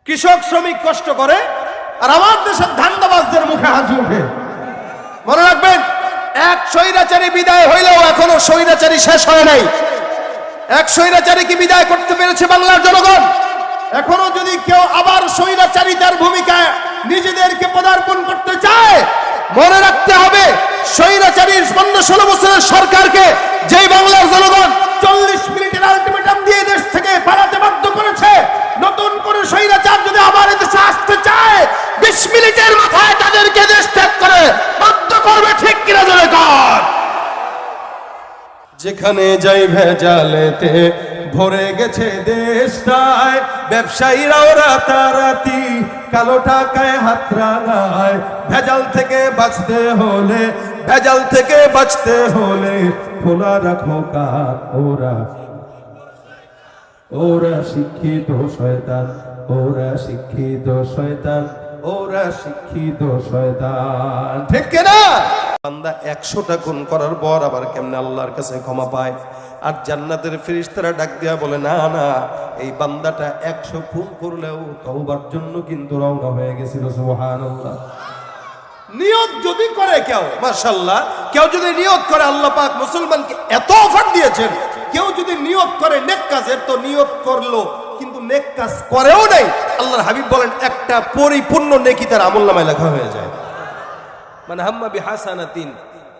কৃষক শ্রমিক কষ্ট করে, আর আমার দেশের ধান্দাবাজদের মুখে হাসি ওঠে। মনে রাখবেন, এক স্বৈরাচারী বিদায় হইলেও এখনো স্বৈরাচারী শেষ হয় নাই। এক স্বৈরাচারীকে বিদায় করতে পেরেছে বাংলার জনগণ। এখনো যদি কেউ আবার স্বৈরাচারিতার ভূমিকায় নিজেদেরকে পদার্পণ করতে চায়, মনে রাখতে হবে স্বৈরাচারীর 15-16 বছরের সরকারকে যেই বাংলার জনগণ 40 মিনিটের আলটিমেটাম দিয়ে দেশ থেকে পালাতে বাধ্য করেছে, নতুন করে স্বৈরাচার যদি আবার এদেশে আসতে চায় 20 মিনিটের মাথায় তাদেরকে দেশ ত্যাগ করে বাধ্য করবে। ঠিক কিনা জোরে কর। যেখানে যাই ভেজালেতে ভরে গেছে দেশটায়, ব্যবসায়ীরাও রাতারাতি কালো টাকায় হাত রাঙায়। ভেজাল থেকে বাঁচতে হলে, ভেজাল থেকে বাঁচতে হলে খোলা রাখো কান। ওরা শিক্ষিত শয়তান, ওরা শিক্ষিত শয়তান, ওরা শিক্ষিত শয়তান। ঠিক কিনা? বান্দা 100টা খুন করার পর আবার কেমনে আল্লাহর কাছে ক্ষমা পায়? আর জান্নাতের ফেরেশতারা ডাক দিয়া বলে, না না, এই বান্দাটা 100 খুন করলেও তওবার জন্য কিন্তু রওনা হয়ে গেছিল। সুবহানাল্লাহ। নিয়ত যদি করে কেউ, মাশাআল্লাহ, কেউ যদি নিয়ত করে, আল্লাহ পাক মুসলমানকে এত অফার দিয়েছেন, কেউ যদি নিয়ত করে নেক কাজের, তো নিয়ত করলো কিন্তু নেক কাজ করেও নাই, আল্লাহর হাবিব বলেন একটা পরিপূর্ণ নেকি তার আমলনামায় লেখা হয়ে যায়। মানে হাম্মা বিহাসানাতিন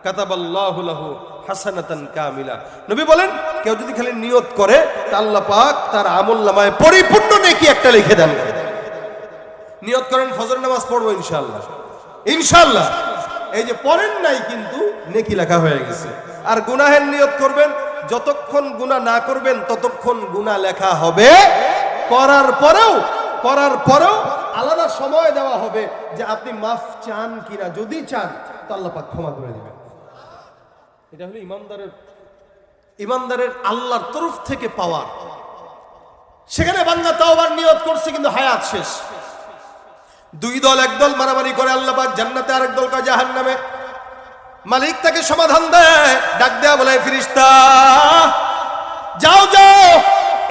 কাতাবাল্লাহু লাহু হাসানাতান কামিলা। নবী বলেন, কেউ যদি খালি নিয়ত করে, তা আল্লাহ পাক তার আমলনামায় পরিপূর্ণ নেকি একটা লিখে দেন। নিয়ত করেন ফজর নামাজ পড়বো ইনশাআল্লাহ, ইনশাআল্লাহ, এই যে পড়েন নাই কিন্তু নেকি লেখা হয়ে গেছে। আর গুনাহের নিয়ত করবেন, যতক্ষণ গুনাহ না করবেন ততক্ষণ গুনাহ লেখা হবে। করার পরেও আলাদা সময় দেওয়া হবে যে আপনি মাফ চান কিনা। যদি চান তো আল্লাহ পাক ক্ষমা করে দিবেন। এটা হলো ইমানদারের আল্লাহর তরফ থেকে পাওয়ার। সেখানে বান্দা তাওবার নিয়ত করছে কিন্তু হায়াত শেষ। দুই দল, এক দল মারামারি করে আল্লাহ পাক জান্নাতে, আরেক দল কয় জাহান্নামে। মালিক তাকে সমাধান দেয়, ডাক দেয়া বলে, ফেরেশতা যাও যাও,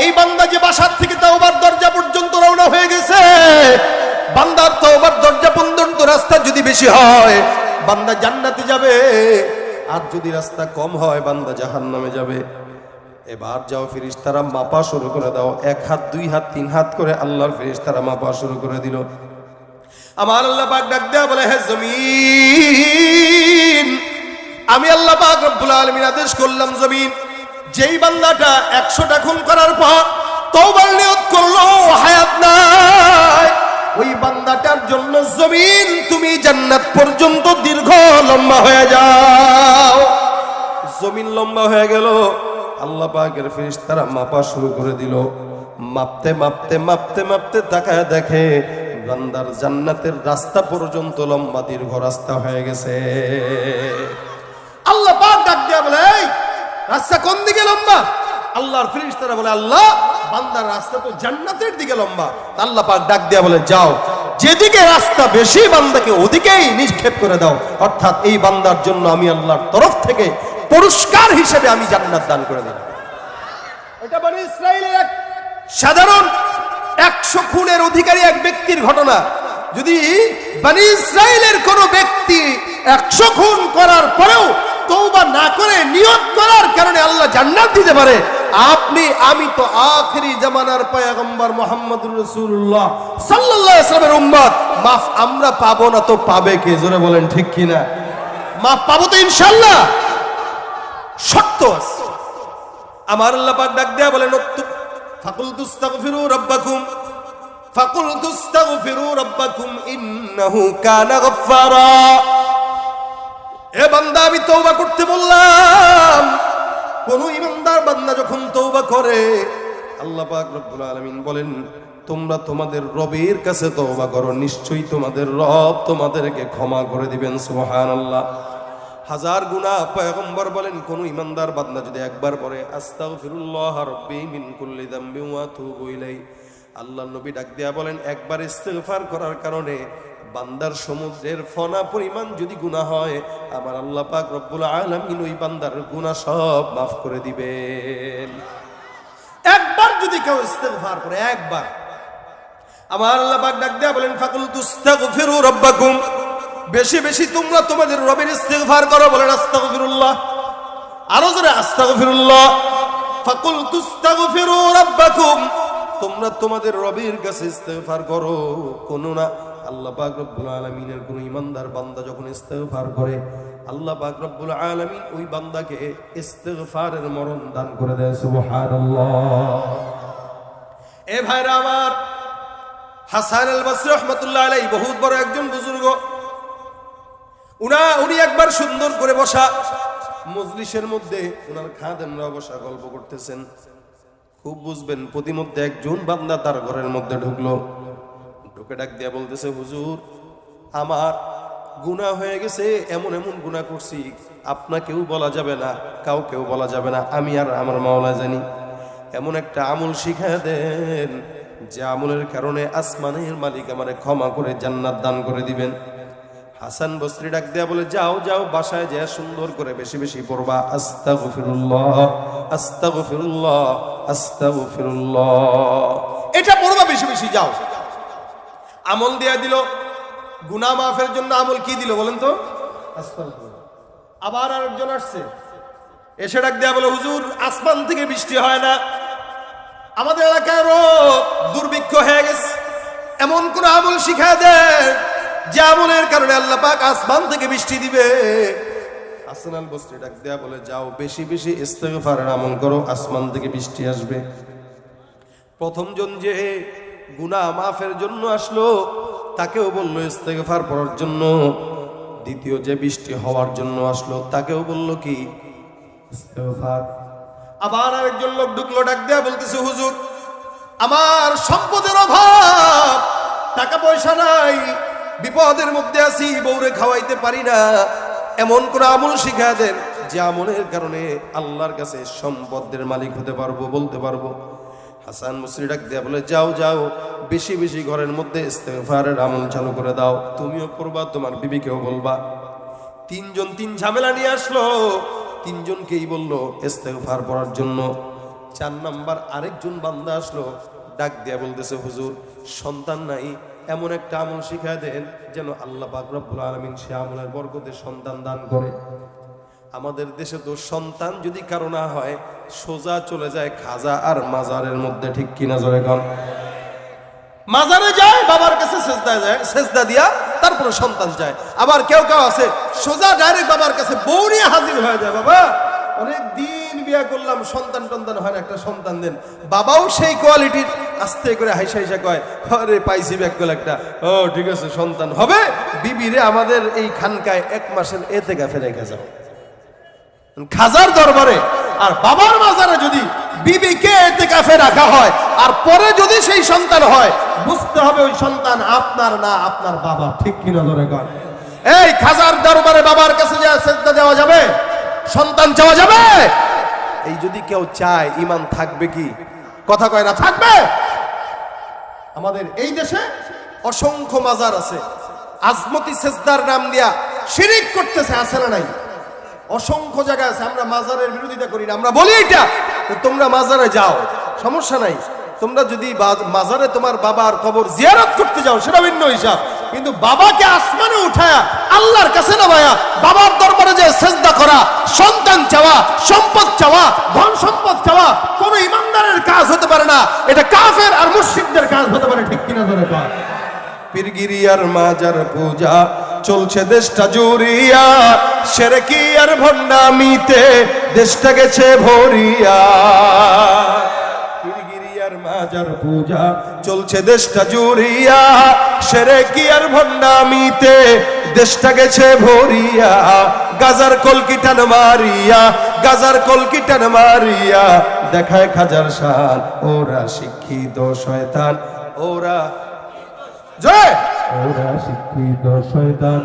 এই বান্দা যে বাসার থেকে তাওবার দরজা পর্যন্ত রওনা হয়ে গেছে, বান্দার তাওবার দরজা পর্যন্ত রাস্তা যদি বেশি হয় বান্দা জান্নাতে যাবে, আর যদি রাস্তা কম হয় বান্দা জাহান্নামে যাবে। এবার যাও ফেরেশতারা মাপা শুরু করে দাও। 1 হাত, 2 হাত, 3 হাত করে আল্লাহর ফেরেশতারা মাপা শুরু করে দিল। আমার আল্লাহ পাক ডাক দেয়া বলে, হে জমিন, আমি আল্লাহ পাক রব্বুল আলামিন আদেশ করলাম, জমিন, যেই বান্দাটা 100টা খুন করার পর তওবার নিয়ত করলো, হায়াত নাই, ওই বান্দাটার জন্য জমিন তুমি জান্নাত পর্যন্ত দীর্ঘ লম্বা হয়ে যাও। জমিন লম্বা হয়ে গেল। আল্লাহ পাকের ফেরেশতারা মাপা শুরু করে দিল। মাপতে মাপতে মাপতে মাপতে তাকায় দেখে বান্দার জান্নাতের রাস্তা পর্যন্ত লম্বা দীর্ঘ রাস্তা হয়ে গেছে। আল্লাহ পাক ডাক দিয়া বলে, এই রাস্তা কোন দিকে লম্বা? আল্লাহর ফেরেশতারা বলে, আল্লাহ, বান্দার রাস্তা তো জান্নাতের দিকে লম্বা। আল্লাহ পাক ডাক দিয়া বলে, যাও, যেদিকে রাস্তা বেশি বান্দাকে ওদিকেই নিক্ষেপ করে দাও। অর্থাৎ এই বান্দার জন্য আমি আল্লাহর তরফ থেকে পুরস্কার হিসেবে আমি জান্নাত দান করে দিলাম। এটা বনি ইসরাইলের এক সাধারণ 100 খুনের অধিকারী এক ব্যক্তির ঘটনা। যদি বনি ইসরাইলের কোন ব্যক্তি 100 খুন করার পরেও তওবা না করে নিয়ত করার কারণে আল্লাহ জান্নাত দিতে পারে, আপনি আমি তো আখিরি জামানার পয়গম্বর মুহাম্মদুর রাসূলুল্লাহ সাল্লাল্লাহু আলাইহি ওয়াসাল্লামের উম্মত, মাফ আমরা পাবো না তো পাবে কে? জোরে বলেন ঠিক কিনা? মাফ পাবো তো ইনশাআল্লাহ। শর্ত আছে। আমার আল্লাহ পাক ডাক দেয়া বলেন, ফাকুলতু আস্তাগফিরু রাব্বাকুম, ফাকুলতু আস্তাগফিরু রাব্বাকুম ইন্নাহু কানা গাফফারা। এ বান্দা, আমি তওবা করতে বললাম। কোন ইমানদার বান্দা যখন তওবা করে, আল্লাহ পাক রব্বুল আলামিন বলেন, তোমরা তোমাদের রবের কাছে তওবা করো, নিশ্চয়ই তোমাদের রব তোমাদেরকে ক্ষমা করে দিবেন। সুবহানাল্লাহ। হাজার গুনাহ পয়গম্বর বলেন, কোন ইমানদার বান্দা যদি একবার পড়ে আস্তাগফিরুল্লাহ রাব্বি মিন কুল্লি যামবি ওয়া আতুবু ইলাইহি, আল্লাহর নবী ডাক দেয়া বলেন, একবার ইস্তিগফার করার কারণে বান্দার সমুদ্রের ফনা পরিমাণ যদি গুনাহ হয়, আমার আল্লাহ পাক রব্বুল আলামিন ওই বান্দার গুনাহ সব মাফ করে দিবেন। একবার যদি কেউ ইস্তিগফার করে, একবার, আমার আল্লাহ পাক ডাক দিয়া বলেন ফাকুল তুস্তাগফিরু রাব্বাকুম, বেশি বেশি তোমরা তোমাদের রবের ইস্তিগফার করো। বলেন আস্তাগফিরুল্লাহ, আরো জোরে আস্তাগফিরুল্লাহ। ফাকুল তুস্তাগফিরু রাব্বাকুম, তোমরা তোমাদের রবের কাছে ইস্তিগফার করো। কোন না আল্লাহ পাক রব্বুল আলামিনের কোন ইমানদার বান্দা যখন ইস্তিগফার করে, আল্লাহ পাক রব্বুল আলামিন ওই বান্দাকে ইস্তিগফারের মরণ দান করে দেয়। সুবহানাল্লাহ। এ ভাইরা আমার, হাসান আল বসরি রাহমাতুল্লাহ আলাইহি বহুত বড় একজন বুজুর্গ। উনি একবার সুন্দর করে বসা মজলিসের মধ্যে উনার খাদেমরা বসা গল্প করতেছেন। খুব বুঝবেন, প্রতিমধ্যে একজন বান্দা তার ঘরের মধ্যে ঢুকলো। ঢুকে ডাক দিয়া বলতেছে, হুজুর আমার গুনাহ হয়ে গেছে, এমন এমন গুনাহ করছি আপনাকেও বলা যাবে না, কাউকেও বলা যাবে না, আমি আর আমার মাওলা জানি। এমন একটা আমল শিখায় দেন যে আমলের কারণে আসমানের মালিক আমারে ক্ষমা করে জান্নাত দান করে দিবেন। হাসান বসরি ডাক দেয়া বলে, যাও যাও বাসায় যা সুন্দর করে বেশি বেশি পড়বা আস্তাগফিরুল্লাহ আস্তাগফিরুল্লাহ আস্তাগফিরুল্লাহ, এটা পড়বা বেশি বেশি। যাও আমল দেয়া দিল, গুনাহ মাফের জন্য আমল কি দিল বলেন তো? আস্তাগফিরুল্লাহ। আবার আরেকজন আসছে, এসে ডাক দেয়া বলে, হুজুর আসমান থেকে বৃষ্টি হয় না, আমাদের এলাকায় দুর্ভিক্ষ হয়ে গেছে, এমন কোন আমল শিখায় দেন যে আমলের কারণে আল্লাহ পাক আসমান থেকে বৃষ্টি দিবে। হাসান আল বসরি ডাক দেয়া বলে, যাও বেশি বেশি ইস্তিগফারের আমল করো, আসমান থেকে বৃষ্টি আসবে। প্রথম জন যে গুনাহ মাফের জন্য আসলো তাকেও বললো ইস্তিগফার পড়ার জন্য। দ্বিতীয় যে বৃষ্টি হওয়ার জন্য আসলো তাকেও বললো কি? ইস্তিগফার। আবার আরেকজন লোক ঢুকলো, ডাক দেয়া বলতেছে, হুজুর আমার সম্পদের অভাব, টাকা পয়সা নাই, বিপদের মধ্যে আছি, বউরে খাওয়াইতে পারি না, এমন কোন আমল শিখা দেন যে আমলের কারণে আল্লাহর কাছে সম্পদের মালিক হতে পারবো, বলতে পারবো। হাসান বসরি ডাক দেয়া বলে, যাও যাও বেশি বেশি ঘরের মধ্যে ইস্তিগফারের আমল চালু করে দাও, তুমিও করবা, তোমার বিবিকেও বলবা। তিনজন তিন ঝামেলা নিয়ে আসলো, তিনজনকেই বললো ইস্তিগফার পড়ার জন্য। 4 নাম্বার আরেকজন বান্দা আসলো, ডাক দিয়া বলতেছে, হুজুর সন্তান নাই, এমন একটা আমল শিখায় দেন যেন আল্লাহ পাক রব্বুল আলামিন সে আমলের বরকতে সন্তান দান করে। আমাদের দেশে তো সন্তান যদি কারো না হয় সোজা চলে যায় খাজা আর মাজারের মধ্যে, ঠিক কিনা জোরে কোন? মাজারে যায়, বাবার কাছে সেজদায় যায়, সেজদা দিয়া তারপরে সন্তান যায়। আবার কেউ কেউ আছে সোজা ডাইরেক্ট বাবার কাছে বউ নিয়ে হাজির হয়ে যায়, বাবা অনেক দিন বিয়ে করলাম, সন্তান টন্তান হয় না, একটা সন্তান দেন। বাবাও সেই কোয়ালিটির, আস্তে করে হাইসা হাইসা কয়, আরে পাইছি ব্যাকল একটা, ও ঠিক আছে সন্তান হবে। বিবিরে আমাদের এই খানকায় 1 মাসের এতেকাফে রেখে যাও খাজার দরবারে, আর বাবার মাজারে যদি বিবিকে এতেকাফে রাখা হয় আর পরে যদি সেই সন্তান হয়, বুঝতে হবে ওই সন্তান আপনার না, আপনার বাবা, ঠিক কিনা ধরে কর। এই খাজার দরবারে বাবার কাছে যা সেজদা দেওয়া যাবে? সন্তান চাওয়া যাবে? এই যদি কেউ চায় ঈমান থাকবে কি? কথা কয় না, থাকবে। আমাদের এই দেশে অসংখ্য মাজার আছে, আজমতি সেজদার নাম দিয়া শিরিক করতেছে, আছে না নাই? অসংখ্য জায়গা আছে। আমরা মাজারের বিরোধিতা করি না, আমরা বলি এটা তোমরা মাজারে যাও, সমস্যা নাই। তোমরা যদি মাজারে তোমার বাবার কবর জিয়ারত করতে যাও সেটা ভিন্ন হিসাব, কিন্তু বাবাকে আসমানে উঠায়া আল্লাহর কাছে নামায়া বাবার দরবারে যে সেজদা করা, সন্তান চাওয়া, সম্পদ চাওয়া, ধন সম্পদ চাওয়া কোন ইমানদারের কাজ হতে পারে না, এটা কাফের আর মুশরিকদের কাজ হতে পারে, ঠিক কিনা ধরে কয়। পীরগিরি আর মাজার পূজা চলছে দেশটা জুড়িয়া, শিরকি আর ভণ্ডামিতে দেশটা গেছে ভরিয়া। পীরগিরি আর মাজার পূজা চলছে দেশটা জুড়িয়া, শিরকি আর ভণ্ডামিতে দেশটা গেছে ভরিয়া। গাজার কলকিটান মারিয়া, গাজার কলকিটান মারিয়া দেখায় খাজার শান, ওরা শিক্ষিত শয়তান, ওরা জয়, ওরা শিক্ষিত শয়তান,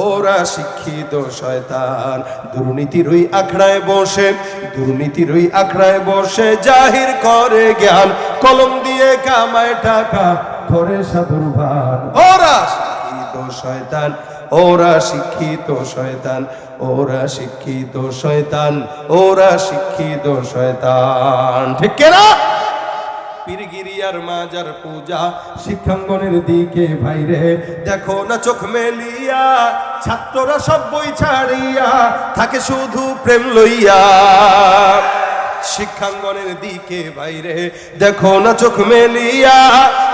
ওরা শিক্ষিত শয়তান। দুর্নীতির ওই আখড়ায় বসে, দুর্নীতির ওই আখড়ায় বসে জাহির করে জ্ঞান, কলম দিয়ে কামায় টাকা করে সাধুর ভান। ওরা শিক্ষিত শয়তান, ওরা শিক্ষিত শয়তান, ওরা শিক্ষিত শয়তান, ওরা শিক্ষিত শয়তান, ঠিক না? পীরগিরি দুনিয়ার মাজার পূজা শিক্ষাঙ্গনের দিকে ভাইরে দেখো না চোখ মেলিয়া ছাত্ররা সব বই ছাড়িয়া থাকে শুধু প্রেম লইয়া শিক্ষাঙ্গনের দিকে বাইরে দেখো না চোখ মেলিয়া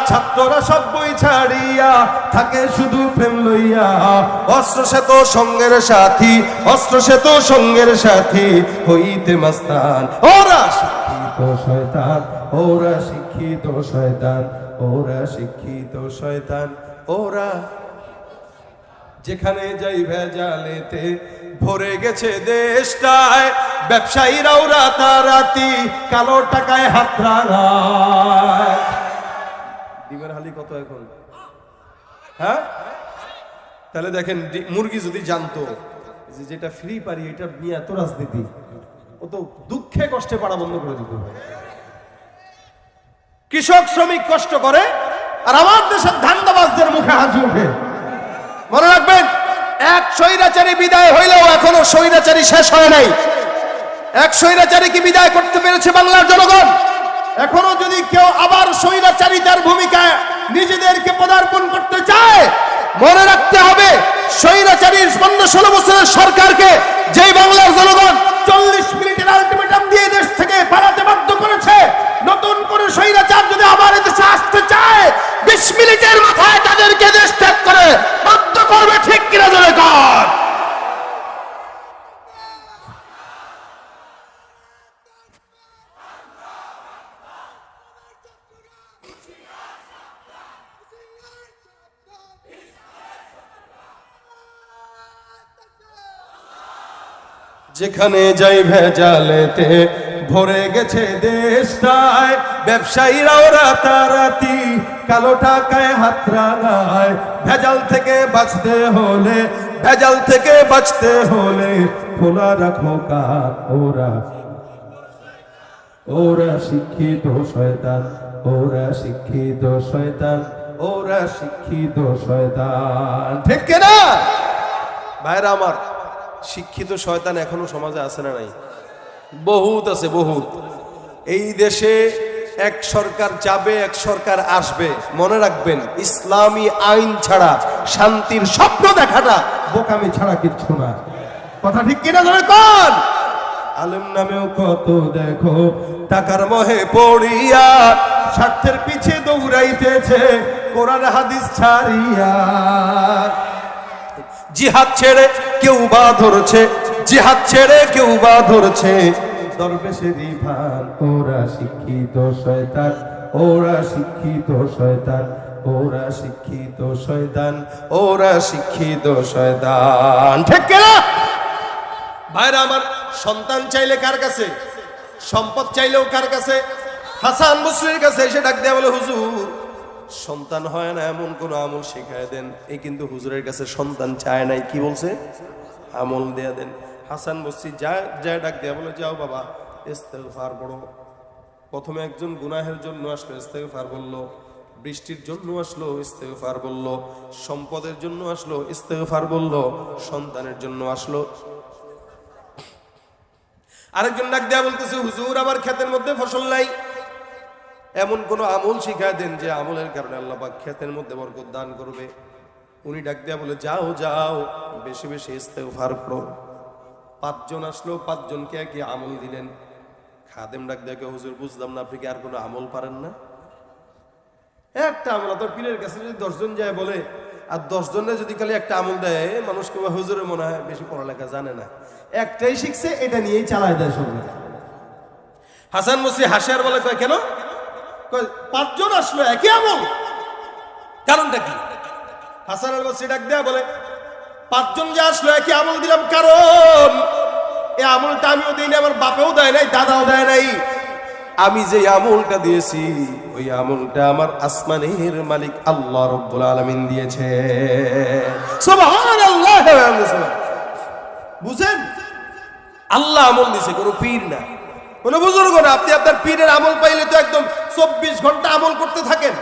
ছাত্ররা সব বই ছাড়িয়া থাকে শুধু প্রেম লইয়া অস্ত্র সে তো সঙ্গের সাথী অস্ত্র সে তো সঙ্গের সাথী হইতে মাস্তান ওরা শিক্ষিত শয়তান ওরা শিক্ষিত শয়তান ওরা শিক্ষিত শয়তান ওরা যেখানে যাই ভেজালেতে ভরে গেছে দেশটায় ব্যবসায়ীরাও রাতারাতি কালো টাকায় হাত রাঙায় ডিমের হালি কত এখন হ্যাঁ তাহলে দেখেন মুরগি যদি জানতো যে যেটা ফ্রি পারি এটা নিয়ে এত রাজনীতি ও তো দুঃখে কষ্টে পাড়া বন্ধ করে দিত কৃষক শ্রমিক কষ্ট করে আর আমার দেশের ধান্দাবাজদের মুখে হাসি ওঠে মনে রাখবেন এক স্বৈরাচারী বিদায় হইলেও এখনো স্বৈরাচারী শেষ হয় নাই এক স্বৈরাচারীকে বিদায় করতে পেরেছে বাংলার জনগণ এখনো যদি কেউ আবার স্বৈরাচারিতার ভূমিকায় নিজেদেরকে পদার্পণ করতে চায় মনে রাখতে হবে স্বৈরাচারীর 15-16 বছরের সরকারকে যেই বাংলার জনগণ 40 মিনিটের আলটিমেটাম দিয়ে দেশ থেকে পালাতে বাধ্য করেছে নতুন করে স্বৈরাচার যদি আবার এদেশে আসতে চায় 20 মিনিটের মাথায় তাদেরকে দেশ ত্যাগ করে বাধ্য করবে ঠিক কিনা জোরে কর যেখানে যাই ভেজালেতে ভরে গেছে দেশটায় ব্যবসায়ীরাও রাতারাতি কালো টাকায় হাত রাঙায় ভেজাল থেকে বাঁচতে হলে ভেজাল থেকে বাঁচতে হলে খোলা রাখো কান ওরা ওরা শিক্ষিত শয়তান ওরা শিক্ষিত শয়তান ওরা শিক্ষিত শয়তান ঠিক না ভাইরা আমার শিক্ষিত শয়তান এখনো সমাজে আছে না নাই বহুত আছে বহুত এই দেশে এক সরকার যাবে এক সরকার আসবে মনে রাখবেন ইসলামী আইন ছাড়া শান্তির স্বপ্ন দেখাটা বোকামি ছাড়া কিচ্ছু না কথা ঠিক কিনা ধরে কোন আলেম নামেও কত দেখো টাকার মোহে পড়িয়া স্বার্থের পিছে দৌড়াইতেছে কোরআন হাদিস ছাড়িয়া জিহাদ ছেড়ে কেউ বা ধরছে জিহাদ ছেড়ে কেউ বা ধরছে দরবেশেরই ভান ওরা শিক্ষিত শয়তান ওরা শিক্ষিত শয়তান ওরা শিক্ষিত শয়তান ওরা শিক্ষিত শয়তান ঠিক কিনা ভাইরা আমার সন্তান চাইলে কার কাছে সম্পদ চাইলেও কার কাছে হাসান বসরির কাছে এসে ডাক দেয়া বলে হুজুর সন্তান হয় না এমন কোন আমল শেখায় দেন এই কিন্তু হুজুরের কাছে সন্তান চায় নাই কি বলছে আমল দেয়া দেন হাসান বসরি যা ডাক দেয়া বলে যাও বাবা ইস্তেগফার পড়ো প্রথমে একজন গুনাহের জন্য আসলো ইস্তেগফার বললো বৃষ্টির জন্য আসলো ইস্তেগফার বললো সম্পদের জন্য আসলো ইস্তেগফার বললো সন্তানের জন্য আসলো আরেকজন ডাক দেয়া বলতেছে হুজুর আমার ক্ষেতের মধ্যে ফসল নাই এমন কোন আমল শিখায় দেন যে আমলের কারণে আল্লাহ পাক ক্ষেতের মধ্যে বরকত দান করবে উনি ডাক দেয়া বলে যাও যাও বেশি বেশি ইস্তেগফার করো 5 জন আসলো 5 জনকে একই আমল দিলেন খাদেম ডাক দেয়া হুজুর বুঝলাম না আপনি কি আর কোনো আমল পারেন না একটা আমল তোর পীরের কাছে যদি 10 জন যায় বলে আর 10 জনে যদি খালি একটা আমল দেয় মানুষ কেউ হুজুরের মনে হয় বেশি পড়ালেখা জানে না একটাই শিখছে এটা নিয়েই চালায় দেয় সব হাসান বসরি হাসে আর বলে কয় কেন 5 জন আসলো একই আমল কারণটা কি হাসান আল বসরি ডাক দেয়া বলে 5 জন যে আসলো একই আমল দিলাম কারণ এই আমলটা আমিও দিই না আমার বাপেও দেয় নাই দাদাও দেয় নাই আমি যে আমলটা দিয়েছি ওই আমলটা আমার আসমানের মালিক আল্লাহ রাব্বুল আলামিন দিয়েছে সুবহানাল্লাহ বুঝেন আল্লাহ আমল দিয়েছে কোনো পীর না কোনো বুজুর্গ না আপনি আপনার পীরের আমল পাইলে তো একদম 24 ঘন্টা আমল করতে থাকেন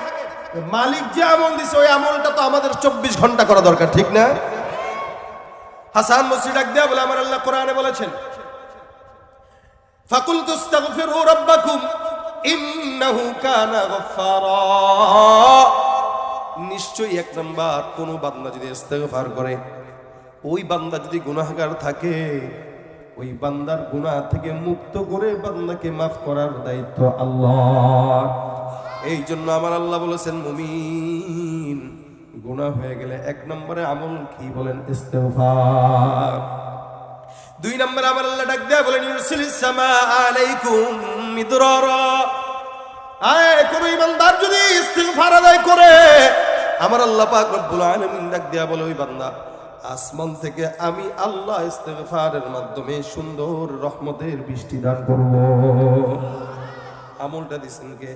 মালিক যে আমল দিয়েছে ওই আমলটা তো আমাদের 24 ঘন্টা করা দরকার ঠিক না হাসান বসরি ডাক দেয়া বলে আমার আল্লাহ কোরআনে বলেছেন ফাকুলতু আস্তাগফিরু রাব্বাকুম ইন্নাহু কানা গফফারা, নিশ্চয়ই এক নাম্বার কোন বান্দা যদি ইস্তেগফার করে, ওই বান্দা যদি গুনাহগার থাকে, ওই বান্দার গুনাহ থেকে মুক্ত করে বান্দাকে মাফ করার দায়িত্ব আল্লাহ। এই জন্য আমার আল্লাহ বলেছেন, মুমিন গুনাহ হয়ে গেলে এক নম্বরে আমল কি বলেন? ইস্তেগফার। দুই নম্বরে আমার আল্লাহ ডাক দেয়া বলেন, ইউরসিলিস সামা আলাইকুম মিদরারা। কোন ইমানদার যদি ইস্তেগফার আদায় করে, আমার আল্লাহ পাক রব্বুল আলামিন ডাক দেয়া বলে, ওই বান্দা আসমান থেকে আমি আল্লাহ ইস্তেগফারের মাধ্যমে সুন্দর রহমতের বৃষ্টি দান করব। আমলটা দিছেন কে?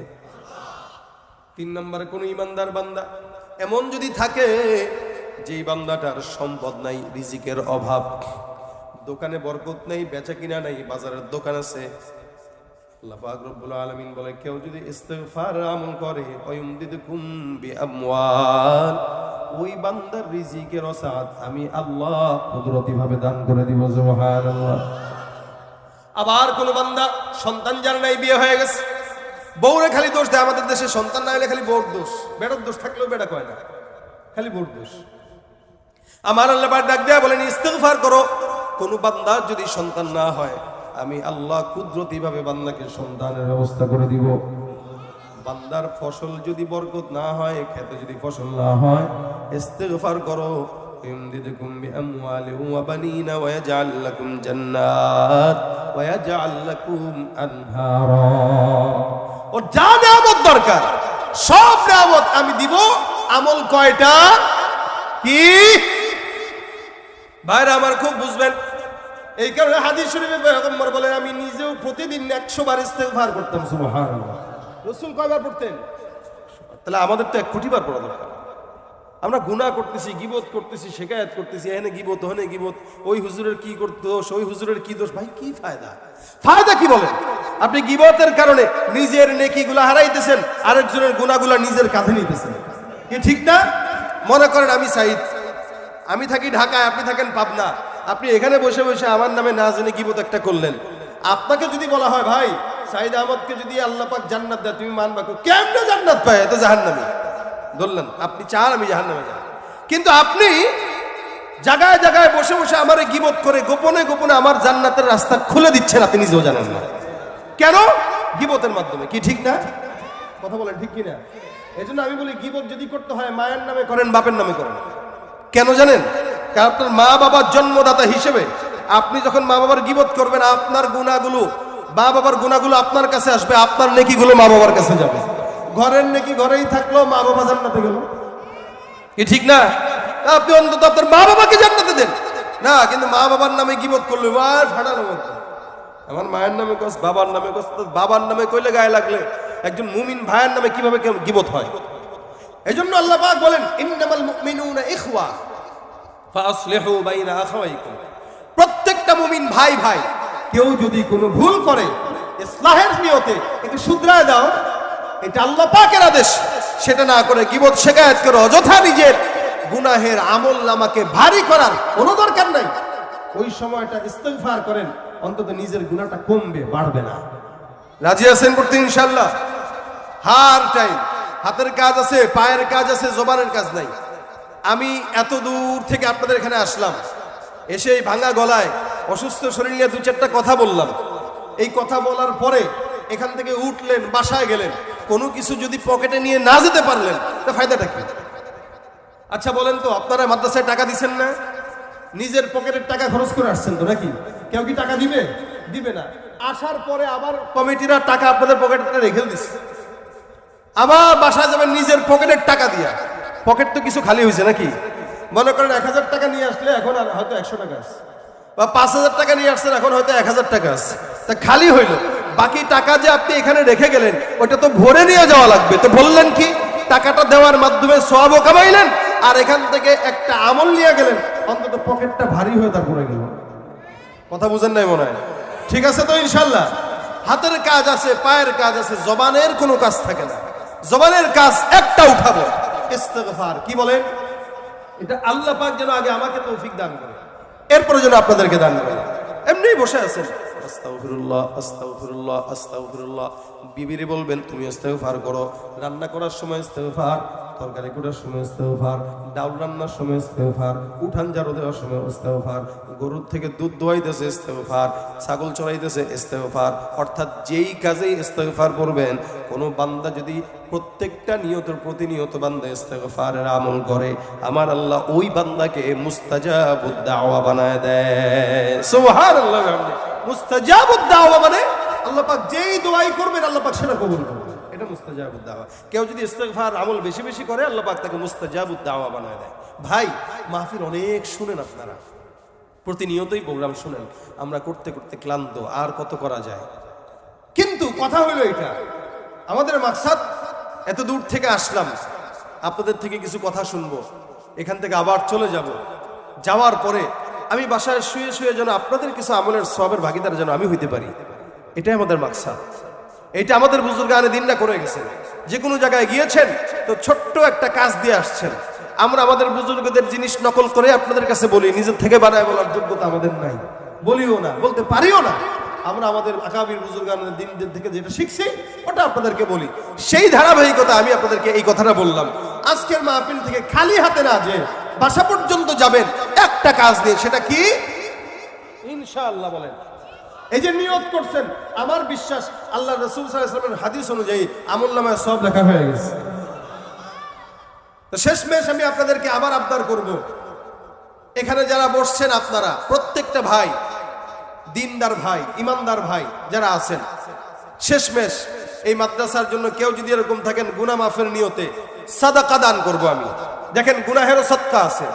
তিন নম্বরে কোন ইমানদার বান্দা এমন যদি থাকে যে বান্দাটার সম্পদ নাই, রিজিকের অভাব, দোকানে বরকত নেই, বেচা কিনা নাই, বাজারের দোকান আছে, আল্লাহ পাক রব্বুল আলামিন বলে, কেউ যদি ইস্তেগফার আমল করে, ওয়ুমদিদকুম বিআমওয়াল, ওই বান্দার রিজিকের ওসাত আমি আল্লাহ কুদরতি ভাবে দান করে দিব। সুবহানাল্লাহ। আবার কোন বান্দা সন্তান যার নাই, বিয়ে হয়ে গেছে, বউরে খালি দোষ দেয়। আমাদের দেশে সন্তান না হলে খালি বউর দোষ, বেটার দোষ থাকলেও বেটা কয় না, খালি বউর দোষ। আমার আল্লাহ পাক ডাক দেয়া বলেন, ইস্তেগফার করো। কোন বান্দার যদি সন্তান না হয়, আমি আল্লাহ কুদরতি ভাবে বান্দাকে সন্তানের ব্যবস্থা করে দিব। বান্দার ফসল যদি বরকত না হয়, খেতে যদি ফসল না হয়, ইস্তেগফার করো। ইমদিদকুম বিআমওয়ালিন ওয়া বানিনা ওয়া ইয়াজআল লাকুম জান্নাত ওয়া ইয়াজআল লাকুম আনহারা। ও যা নিয়ামত দরকার সব নিয়ামত আমি দিব। আমল কয়টা? কি ভাইরা আমার খুব বুঝবেন। এই কারণে হাদিস শরীফে পয়গম্বর বলেন, আমি নিজেও প্রতিদিন 100 বার ইস্তেগফার করতাম। সুবহানাল্লাহ। রাসূল কয়বার পড়তেন? তাহলে আমাদের তো 1 কোটি বার পড়া দরকার। আমরা গুনাহ করতেছি, গীবত করতেছি, শিকায়াত করতেছি, এখানে গীবত, ওখানে গীবত, ওই হুজুরের কি দোষ, ওই হুজুরের কি দোষ। ভাই কি ফায়দা? ফায়দা কি বলেন? আপনি গীবতের কারণে নিজের নেকিগুলো হারাইতেছেন, আরেকজনের গুনাহগুলো নিজের কাঁধে নিতেছেন। কি ঠিক না? মনে করেন আমি সাইদ, আমি থাকি ঢাকায়, আপনি থাকেন পাবনা, আপনি এখানে বসে বসে আমার নামে না জেনে গীবত একটা করলেন। আপনাকে যদি বলা হয়, ভাই সাইদ আহমদকে যদি আল্লাহ পাক জান্নাত দেয়, তুমি মানবা? কেমনে জান্নাত পায়? এত জাহান্নামী ধরলেন। আপনি চান আমি জাহান্নামে যাই, কিন্তু আপনি জায়গায় জায়গায় বসে বসে আমার গীবত করে গোপনে গোপনে আমার জান্নাতের রাস্তা খুলে দিচ্ছেন, আপনি নিজেও জানেন না কেন? গীবতের মাধ্যমে। কি ঠিক না? কথা বলেন ঠিক কিনা? এই জন্য আমি বলি, গীবত যদি করতে হয় মায়ের নামে করেন, বাপের নামে করেন। কেন জানেন? কারণ আপনার মা বাবার জন্মদাতা হিসেবে আপনি যখন মা বাবার গীবত করবেন, আপনার গুনাহগুলো, মা বাবার গুনাহগুলো আপনার কাছে আসবে, আপনার নেকিগুলো মা বাবার কাছে যাবে। ঘরের নেকি ঘরেই থাকলো, মা বাবা জান্নাতে গেল। কি ঠিক না? আপনি অন্তত আপনার মা বাবাকে জান্নাতে দেন না, কিন্তু মা বাবার নামে গীবত করলো, আর ফাটানোর মতো। আমার মায়ের নামে কস, বাবার নামে কস, বাবার নামে কইলে গায়ে লাগলে একজন মুমিন ভাইয়ের নামে কিভাবে গীবত হয়? এই জন্য আল্লাহ পাক বলেন, ইন্নামাল মুমিনুনা ইখওয়া ফাসলিহু বাইনা আখাওয়াইকুম। প্রত্যেকটা মুমিন ভাই ভাই। কেউ যদি কোনো ভুল করে, ইসলাহের নিয়তে একটু শুধরায় দাও, এটা আল্লাহ পাকের আদেশ। সেটা না করে গীবত শিকায়াত করে অযথা নিজের গুনাহের আমলনামাকে ভারী করার কোনো দরকার নাই। ওই সময়টা ইস্তেগফার করেন, অন্তত নিজের গুনাহটা কমবে, বাড়বে না। রাজি আছেন করতে ইনশাআল্লাহ? হার টাইম হাতের কাজ আছে, পায়ের কাজ আছে, জবানের কাজ নাই। আমি এত দূর থেকে আপনাদের এখানে আসলাম, এসে এই ভাঙা গলায় অসুস্থ শরীর নিয়ে 2-4টা কথা বললাম। এই কথা বলার পরে এখান থেকে উঠলেন, বাসায় গেলেন, কোনো কিছু যদি পকেটে নিয়ে না যেতে পারলেন, তা ফায়দাটা কি? আচ্ছা বলেন তো, আপনারা মাদ্রাসায় টাকা দিচ্ছেন না? নিজের পকেটের টাকা খরচ করে আসছেন তো নাকি? কেউ কি টাকা দিবে? দিবে না। আসার পরে আবার কমিটিরা টাকা আপনাদের পকেটে রেখে দিচ্ছে। আবার বাসায় যাবেন নিজের পকেটের টাকা দিয়া। পকেট তো কিছু খালি হয়েছে নাকি? মনে করেন 1000 টাকা নিয়ে আসলে এখন আর হয়তো 100 টাকা আছে, বা 5000 টাকা নিয়ে আসছেন, এখন হয়তো 1000 টাকা আছে। তা খালি হইল, বাকি টাকা যে আপনি এখানে রেখে গেলেন, ওটা তো ভরে নিয়ে যাওয়া লাগবে। তো বললেন কি, টাকাটা দেওয়ার মাধ্যমে সওয়াবও কামাইলেন, আর এখান থেকে একটা আমল নিয়ে গেলেন, অন্তত পকেটটা ভারী হয়ে তারপরে গেল। কথা বুঝেন নাই মনে হয়? ঠিক আছে তো ইনশাল্লাহ? হাতের কাজ আছে, পায়ের কাজ আছে, জবানের কোনো কাজ থাকে না। জবানের কাজ একটা উঠাবো, ইস্তেগফার। কি বলেন? এটা আল্লাহ পাক যেন আগে আমাকে তৌফিক দান করে, এরপরে যেন আপনাদেরকে দান করে। এমনি বসে আছেন, আস্তাগফিরুল্লাহ আস্তাগফিরুল্লাহ আস্তাগফিরুল্লাহ। বিবিরে বলবেন তুমি ইস্তেগফার করো, রান্না করার সময় ইস্তেগফার, তরকারি করার সময় ইস্তেগফার, ডাউল রান্নার সময় ইস্তেগফার, উঠান ঝাড়ু দেওয়ার সময় ইস্তেগফার, গরুর থেকে দুধ দোয়াইতেছে ইস্তেগফার, ছাগল চড়াইতেছে ইস্তেগফার। অর্থাৎ যেই কাজেই ইস্তেগফার করবেন, কোনো বান্দা যদি প্রত্যেকটা প্রতিনিয়ত বান্দা ইস্তেগফারের আমল করে, আমার আল্লাহ ওই বান্দাকে মুস্তাজাবুদ দাওয়া বানায় দেয়। সুবহানাল্লাহ। মুস্তাজাবুদ দাওয়া মানে আল্লাহ পাক যেই দোয়াই করবেন আল্লাহ পাক সেটা কবুল করবেন, এটা মুস্তাজাবুদ দাওয়া। কেউ যদি ইস্তেগফার আমল বেশি বেশি করে আল্লাহ পাক তাকে মুস্তাজাবুদ দাওয়া বানায় দেয়। ভাই, মাহফিল অনেক শুনেন আপনারা, প্রতিনিয়তই প্রোগ্রাম শুনেন, আমরা করতে করতে ক্লান্ত, আর কত করা যায়। কিন্তু কথা হলো এটা, আমাদের মাকসাদ এত দূর থেকে আসলাম, আপনাদের থেকে কিছু কথা শুনবো, এখান থেকে আবার চলে যাব। যাওয়ার পরে আমি বাসায় শুয়ে শুয়ে যেন আপনাদের কিছু আমলের সওয়াবের ভাগিদার যেন আমি হইতে পারি, এটাই আমাদের মাকসাদ। এটা আমাদের বুজুর্গানে দিনটা করে গেছেন। যে কোনো জায়গায় গিয়েছেন তো ছোট্ট একটা কাজ দিয়ে আসছেন। আমরা আমাদের বুজুর্গদের জিনিস নকল করে আপনাদের কাছে বলি, নিজের থেকে বানায় বলার যোগ্যতা আমাদের নাই, বলিও না, বলতে পারিও না। আমরা আমাদের আকাবির বুজুর্গানের দিনদের থেকে যেটা শিখছি ওটা আপনাদেরকে বলি। সেই ধারাবাহিকতা আমি আপনাদেরকে এই কথাটা বললাম। আজকের মাহফিল থেকে খালি হাতে না যে বাসা পর্যন্ত যাবেন একটা কাজ দিয়ে, সেটা কি? ইনশাআল্লাহ বলেন। এই যে নিয়ত করছেন, আমার বিশ্বাস আল্লাহ রাসূল সাল্লাল্লাহু আলাইহি ওয়াসাল্লামের হাদিস অনুযায়ী আমলনামায় সব লেখা হয়ে গেছে। তো শেষমেশ আমি আপনাদেরকে আবার আবদার করব, এখানে যারা বসছেন আপনারা প্রত্যেকটা ভাই, দিনদার ভাই, ইমানদার ভাই যারা আছেন, শেষমেশ এই মাদ্রাসার জন্য কেউ যদি এরকম থাকেন গুনাহ মাফের নিয়তে সাদাকা দান করব আমি। দেখেন গুনাহেরও সদকা আছে,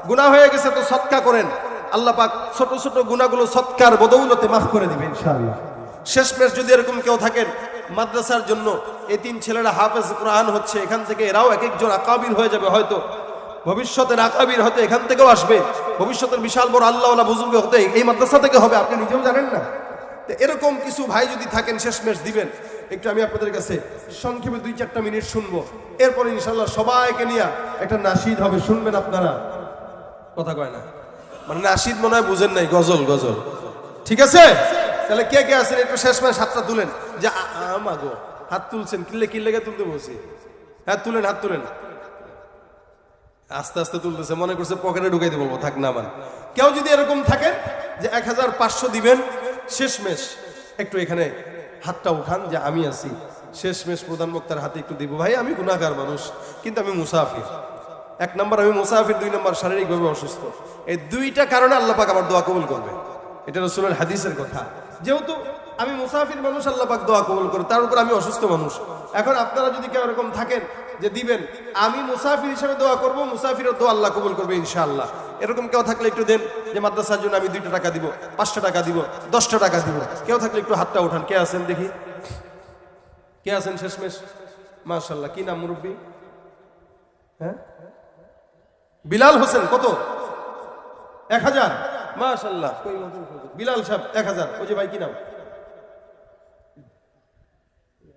গুনাহ হয়ে গেছে তো সদকা করেন, আল্লাহ পাক ছোট ছোট গুনাহগুলো সদকার বদৌলতে মাফ করে দিবেন ইনশাআল্লাহ। শেষমেশ যদি এরকম কেউ থাকেন মাদ্রাসার জন্য, এতিম ছেলেরা হাফেজ কোরআন হচ্ছে, এখান থেকে এরাও এক একজন আকাবির হয়ে যাবে, হয়তো ভবিষ্যতের আকাবির হয়তো এখান থেকেও আসবে, ভবিষ্যতের বিশাল বড় আল্লাহওয়ালা বুজুর্গ হতে এই মাদ্রাসা থেকে হবে, আপনি নিজেও জানেন না। তো এরকম কিছু ভাই যদি থাকেন শেষমেশ দিবেন একটু, আমি আপনাদের কাছে সংক্ষেপে 2-4টা মিনিট শুনবো, এরপরে ইনশাআল্লাহ সবাইকে নিয়ে একটা নাশিদ হবে, শুনবেন আপনারা। কথা কয় না মানে নাশিদ মনে হয় বুঝেন নাই, গজল গজল, ঠিক আছে? তাহলে কে কে আছেন একটু শেষমেশ হাতটা তুলেন, যে আমাগো হাত তুলছেন, কিল্লে তুলতে বলছি, হ্যাঁ তুলেন, হাত তুলেন। আস্তে আস্তে তুলতেছে, মনে করছে পকেটে ঢুকাই দেবো, থাক না মান। কেউ যদি এরকম থাকেন যে 1500 দিবেন, শেষমেশ একটু এখানে হাতটা উঠান যে আমি আছি, শেষমেশ প্রধান বক্তার হাতে একটু দিব। ভাই আমি গুনাহগার মানুষ, কিন্তু আমি মুসাফির। 1 নম্বর আমি মুসাফির, 2 নম্বর শারীরিকভাবে অসুস্থ। এই 2টা কারণে আল্লাহ পাক আমার দোয়া কবুল করবে, এটা রাসূলের হাদিসের কথা। যেহেতু আমি মুসাফির মানুষ, আল্লাহ পাক দোয়া কবুল করে, তার উপর আমি অসুস্থ মানুষ। এখন আপনারা যদি কেউ এরকম থাকেন যে দিবেন, আমি মুসাফির হিসেবে দোয়া করব, মুসাফিরের দোয়া আল্লাহ কবুল করবে ইনশাআল্লাহ। এরকম কেউ থাকলে একটু দেন, যে মাদ্রাসার জন্য আমি 2টা টাকা দিব, 5টা টাকা দিব, 10টা টাকা দিব। কেউ থাকলে একটু হাতটা উঠান, কে আছেন দেখি, কে আছেন শেষমেশ? মাশাআল্লাহ। কি নাম মুরব্বী? হ্যাঁ, বিলাল হোসেন। কত? 1000। মাশাআল্লাহ। বিলাল সাহেব 1000। ওই যে ভাই কি নাম?